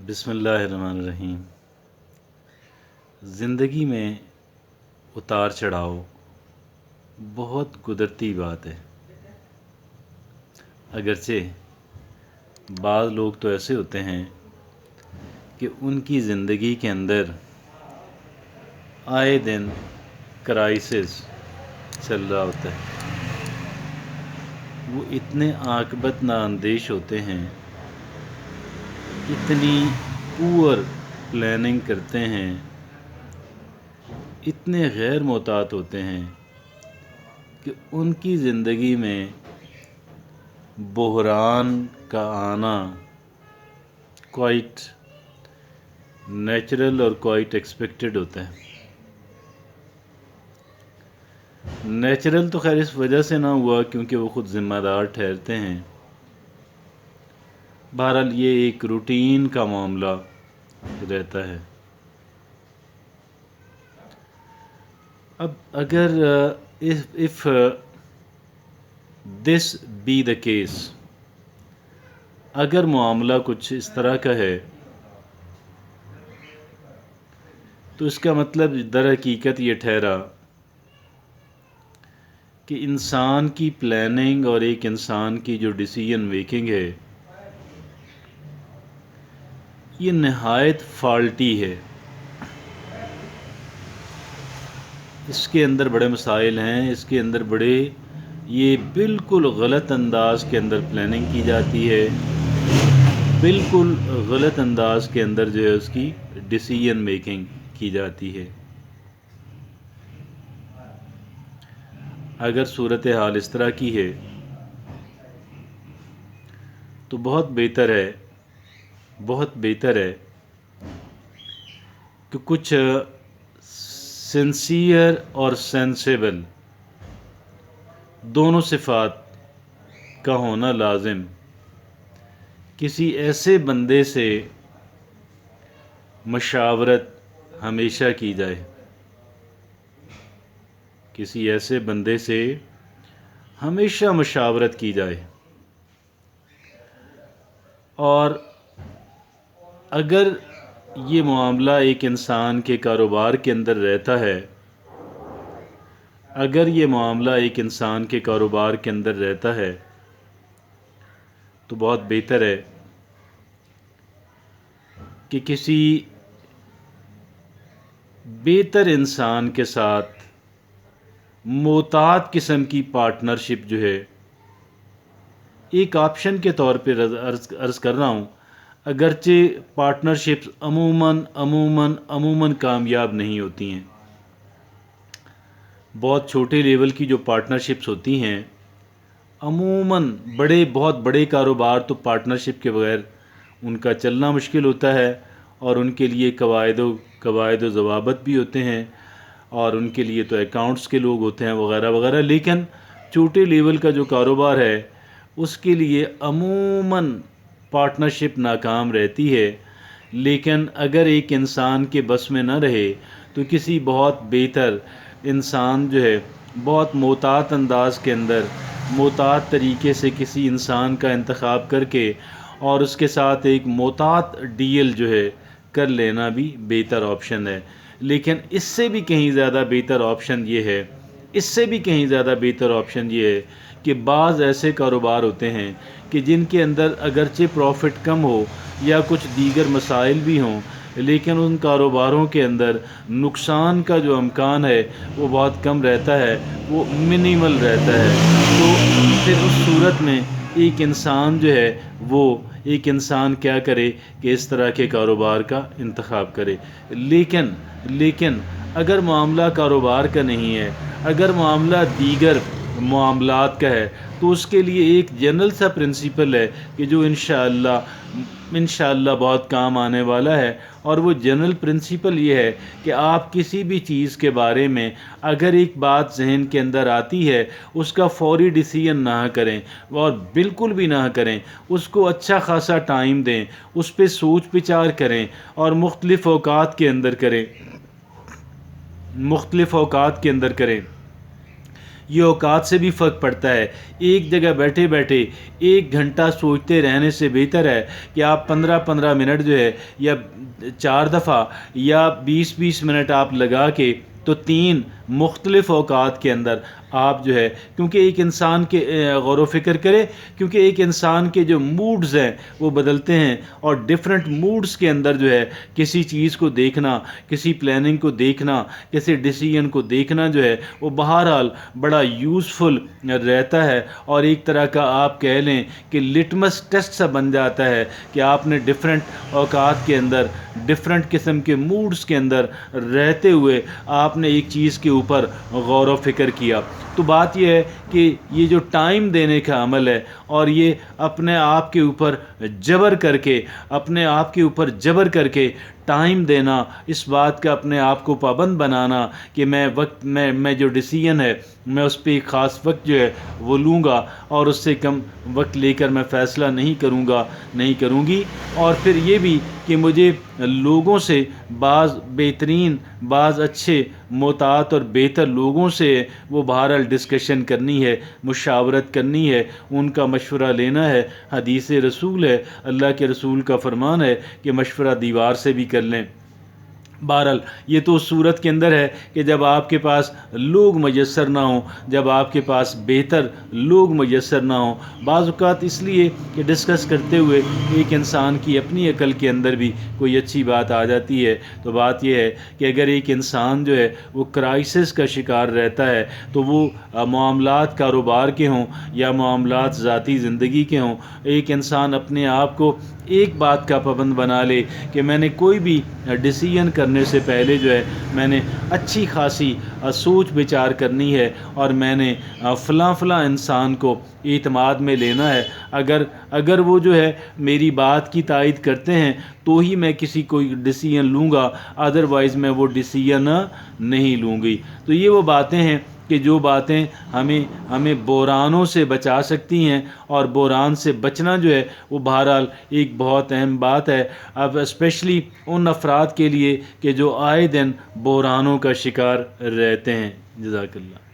بسم اللہ الرحمن الرحیم۔ زندگی میں اتار چڑھاؤ بہت قدرتی بات ہے، اگرچہ بعض لوگ تو ایسے ہوتے ہیں کہ ان کی زندگی کے اندر آئے دن کرائسس چل رہا ہوتا ہے، وہ اتنے عاقبت نااندیش ہوتے ہیں، اتنی پور پلاننگ کرتے ہیں، اتنے غیر محتاط ہوتے ہیں کہ ان کی زندگی میں بحران کا آنا کوائٹ نیچرل اور کوائٹ ایکسپیکٹڈ ہوتا ہے۔ نیچرل تو خیر اس وجہ سے نہ ہوا کیونکہ وہ خود ذمہ دار ٹھہرتے ہیں، بہرحال یہ ایک روٹین کا معاملہ رہتا ہے۔ اب اگر if this be the case، اگر معاملہ کچھ اس طرح کا ہے تو اس کا مطلب در حقیقت یہ ٹھہرا کہ انسان کی پلاننگ اور ایک انسان کی جو ڈیسیژن میکنگ ہے یہ نہایت فالٹی ہے، اس کے اندر بڑے مسائل ہیں، اس کے اندر یہ بالکل غلط انداز کے اندر پلاننگ کی جاتی ہے، بالکل غلط انداز کے اندر جو ہے اس کی ڈیسیژن میکنگ کی جاتی ہے۔ اگر صورتحال اس طرح کی ہے تو بہت بہتر ہے کہ کچھ سنسیئر اور سینسیبل دونوں صفات کا ہونا لازم کسی ایسے بندے سے مشاورت ہمیشہ کی جائے، کسی ایسے بندے سے ہمیشہ مشاورت کی جائے، اور اگر یہ معاملہ ایک انسان کے کاروبار کے اندر رہتا ہے، تو بہت بہتر ہے کہ کسی بہتر انسان کے ساتھ محتاط قسم کی پارٹنرشپ جو ہے، ایک آپشن کے طور پہ عرض کر رہا ہوں، اگرچہ پارٹنرشپس عموماً کامیاب نہیں ہوتی ہیں، بہت چھوٹے لیول کی جو پارٹنرشپس ہوتی ہیں عموماً بہت بڑے کاروبار تو پارٹنرشپ کے بغیر ان کا چلنا مشکل ہوتا ہے، اور ان کے لیے قواعد و ضوابط بھی ہوتے ہیں، اور ان کے لیے تو اکاؤنٹس کے لوگ ہوتے ہیں وغیرہ وغیرہ، لیکن چھوٹے لیول کا جو کاروبار ہے اس کے لیے عموماً پارٹنرشپ ناکام رہتی ہے۔ لیکن اگر ایک انسان کے بس میں نہ رہے تو کسی بہت بہتر انسان جو ہے، بہت محتاط انداز کے اندر محتاط طریقے سے کسی انسان کا انتخاب کر کے اور اس کے ساتھ ایک محتاط ڈیل جو ہے کر لینا بھی بہتر آپشن ہے۔ لیکن اس سے بھی کہیں زیادہ بہتر آپشن یہ ہے کہ بعض ایسے کاروبار ہوتے ہیں کہ جن کے اندر اگرچہ پروفٹ کم ہو یا کچھ دیگر مسائل بھی ہوں، لیکن ان کاروباروں کے اندر نقصان کا جو امکان ہے وہ بہت کم رہتا ہے، وہ منیمل رہتا ہے۔ تو پھر اس صورت میں ایک انسان کیا کرے کہ اس طرح کے کاروبار کا انتخاب کرے۔ لیکن اگر معاملہ کاروبار کا نہیں ہے، اگر معاملہ دیگر معاملات کا ہے، تو اس کے لیے ایک جنرل سا پرنسپل ہے کہ جو انشاءاللہ بہت کام آنے والا ہے، اور وہ جنرل پرنسپل یہ ہے کہ آپ کسی بھی چیز کے بارے میں اگر ایک بات ذہن کے اندر آتی ہے اس کا فوری ڈیسیژن نہ کریں، اور بالکل بھی نہ کریں، اس کو اچھا خاصا ٹائم دیں، اس پہ سوچ بچار کریں اور مختلف اوقات کے اندر کریں، یہ اوقات سے بھی فرق پڑتا ہے. ایک جگہ بیٹھے بیٹھے 1 گھنٹہ سوچتے رہنے سے بہتر ہے کہ آپ 15 منٹ جو ہے یا 4 دفعہ یا 20 منٹ آپ لگا کے تو 3 مختلف اوقات کے اندر آپ جو ہے، کیونکہ ایک انسان کے غور و فکر کرے، کیونکہ ایک انسان کے جو موڈز ہیں وہ بدلتے ہیں، اور ڈیفرنٹ موڈز کے اندر جو ہے کسی چیز کو دیکھنا، کسی پلاننگ کو دیکھنا، کسی ڈیسیژن کو دیکھنا جو ہے وہ بہرحال بڑا یوزفل رہتا ہے، اور ایک طرح کا آپ کہہ لیں کہ لٹمس ٹیسٹ سا بن جاتا ہے کہ آپ نے ڈیفرنٹ اوقات کے اندر ڈیفرنٹ قسم کے موڈز کے اندر رہتے ہوئے آپ نے ایک چیز کے اوپر غور و فکر کیا. تو بات یہ ہے کہ یہ جو ٹائم دینے کا عمل ہے، اور یہ اپنے آپ کے اوپر جبر کر کے، اپنے آپ کے اوپر جبر کر کے ٹائم دینا، اس بات کا اپنے آپ کو پابند بنانا کہ میں جو ڈیسیژن ہے میں اس پہ ایک خاص وقت جو ہے وہ لوں گا، اور اس سے کم وقت لے کر میں فیصلہ نہیں کروں گی. اور پھر یہ بھی کہ مجھے لوگوں سے، بعض بہترین، بعض اچھے محتاط اور بہتر لوگوں سے وہ بہرحال ڈسکشن کرنی ہے، مشاورت کرنی ہے، ان کا مشورہ لینا ہے. حدیث رسول ہے، اللہ کے رسول کا فرمان ہے کہ مشورہ دیوار سے بھی کر لیں. بہرحال یہ تو اس صورت کے اندر ہے کہ جب آپ کے پاس لوگ میسر نہ ہوں، جب آپ کے پاس بہتر لوگ میسر نہ ہوں. بعض اوقات اس لیے کہ ڈسکس کرتے ہوئے ایک انسان کی اپنی عقل کے اندر بھی کوئی اچھی بات آ جاتی ہے. تو بات یہ ہے کہ اگر ایک انسان جو ہے وہ کرائسس کا شکار رہتا ہے، تو وہ معاملات کاروبار کے ہوں یا معاملات ذاتی زندگی کے ہوں، ایک انسان اپنے آپ کو ایک بات کا پابند بنا لے کہ میں نے کوئی بھی ڈیسیژن کرنے سے پہلے جو ہے میں نے اچھی خاصی سوچ بچار کرنی ہے، اور میں نے فلاں انسان کو اعتماد میں لینا ہے. اگر وہ جو ہے میری بات کی تائید کرتے ہیں تو ہی میں کسی کوئی ڈیسیژن لوں گا، ادروائز میں وہ ڈیسیژن نہیں لوں گی. تو یہ وہ باتیں ہیں کہ جو باتیں ہمیں بحرانوں سے بچا سکتی ہیں، اور بحران سے بچنا جو ہے وہ بہرحال ایک بہت اہم بات ہے، اب اسپیشلی ان افراد کے لیے کہ جو آئے دن بحرانوں کا شکار رہتے ہیں. جزاک اللہ.